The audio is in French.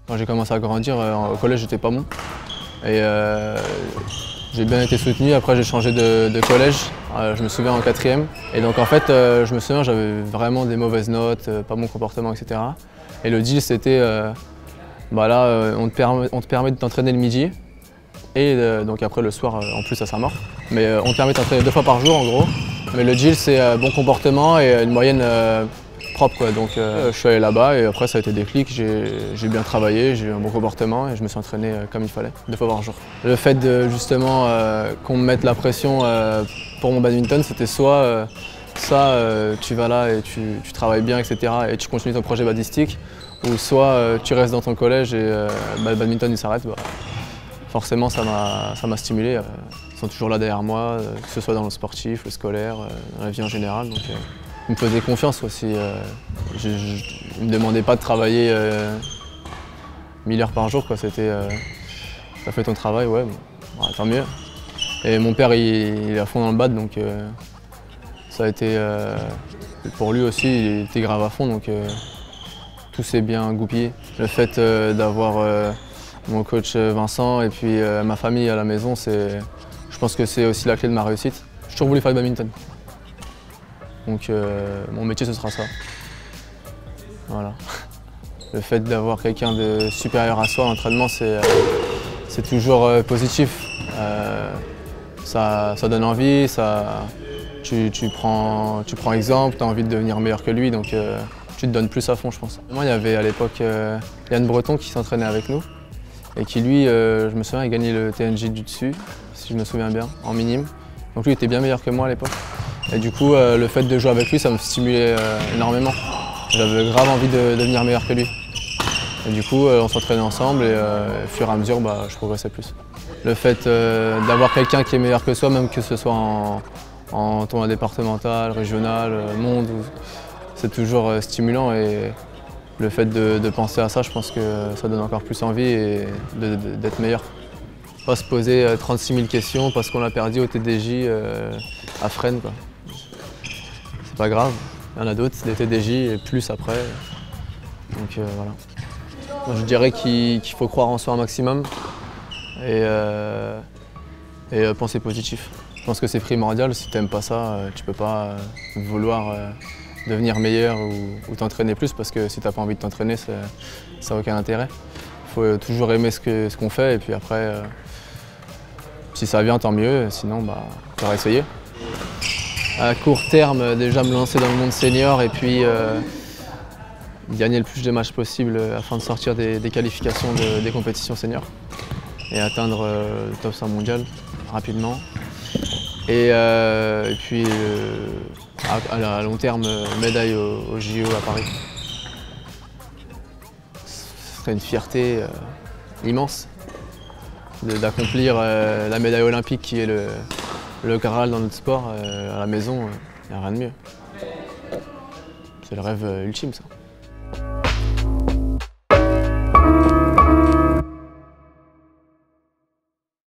Quand j'ai commencé à grandir, au collège j'étais pas bon. Et j'ai bien été soutenu. Après j'ai changé de collège, je me souviens en 4e. Et donc en fait, je me souviens, j'avais vraiment des mauvaises notes, pas bon comportement, etc. Et le deal c'était, on te permet de t'entraîner le midi. Et donc après le soir en plus à Saint-Maur. Mais on te permet de t'entraîner 2 fois par jour en gros. Mais le deal c'est bon comportement et une moyenne propre quoi. Donc je suis allé là-bas et après ça a été déclic, j'ai bien travaillé, j'ai eu un bon comportement et je me suis entraîné comme il fallait, 2 fois par jour. Le fait de justement qu'on me mette la pression pour mon badminton, c'était soit tu vas là et tu travailles bien, etc. et tu continues ton projet badistique, ou soit tu restes dans ton collège et le badminton il s'arrête. Forcément, ça m'a stimulé. Ils sont toujours là derrière moi, que ce soit dans le sportif, le scolaire, dans la vie en général. Donc, ils me faisaient confiance aussi. Ils ne me demandaient pas de travailler 1000 heures par jour. C'était, t'as fait ton travail, ouais, tant mieux. Et mon père, il est à fond dans le bad, donc ça a été, pour lui aussi, il était grave à fond, donc tout s'est bien goupillé. Le fait d'avoir mon coach Vincent et puis ma famille à la maison, je pense que c'est aussi la clé de ma réussite. J'ai toujours voulu faire du badminton. Donc mon métier ce sera ça. Voilà. Le fait d'avoir quelqu'un de supérieur à soi en entraînement, c'est toujours positif. Ça donne envie, tu prends exemple, tu as envie de devenir meilleur que lui, donc tu te donnes plus à fond je pense. Moi il y avait à l'époque Yann Breton qui s'entraînait avec nous. Et qui lui, je me souviens, il gagnait le TNJ du dessus, si je me souviens bien, en minime. Donc lui il était bien meilleur que moi à l'époque. Et du coup, le fait de jouer avec lui, ça me stimulait énormément. J'avais grave envie de devenir meilleur que lui. Et du coup, on s'entraînait ensemble et au fur et à mesure, je progressais plus. Le fait d'avoir quelqu'un qui est meilleur que soi, même que ce soit en tournoi départemental, régional, monde, c'est toujours stimulant. Et le fait de penser à ça, je pense que ça donne encore plus envie et d'être meilleur. Pas se poser 36 000 questions parce qu'on a perdu au TDJ à Fresnes. C'est pas grave, il y en a d'autres, des TDJ et plus après. Donc voilà. Moi, je dirais qu'il faut croire en soi un maximum et penser positif. Je pense que c'est primordial, si tu n'aimes pas ça, tu peux pas vouloir devenir meilleur ou t'entraîner plus parce que si tu n'as pas envie de t'entraîner, ça n'a aucun intérêt. Il faut toujours aimer ce qu'on fait et puis après, si ça vient, tant mieux, sinon, tu auras essayé. À court terme, déjà me lancer dans le monde senior et puis gagner le plus de matchs possible afin de sortir des qualifications des compétitions seniors et atteindre le top 100 mondial rapidement. Et puis à long terme, médaille au JO à Paris. Ce serait une fierté immense d'accomplir la médaille olympique qui est le Graal dans notre sport à la maison. Il n'y a rien de mieux. C'est le rêve ultime ça.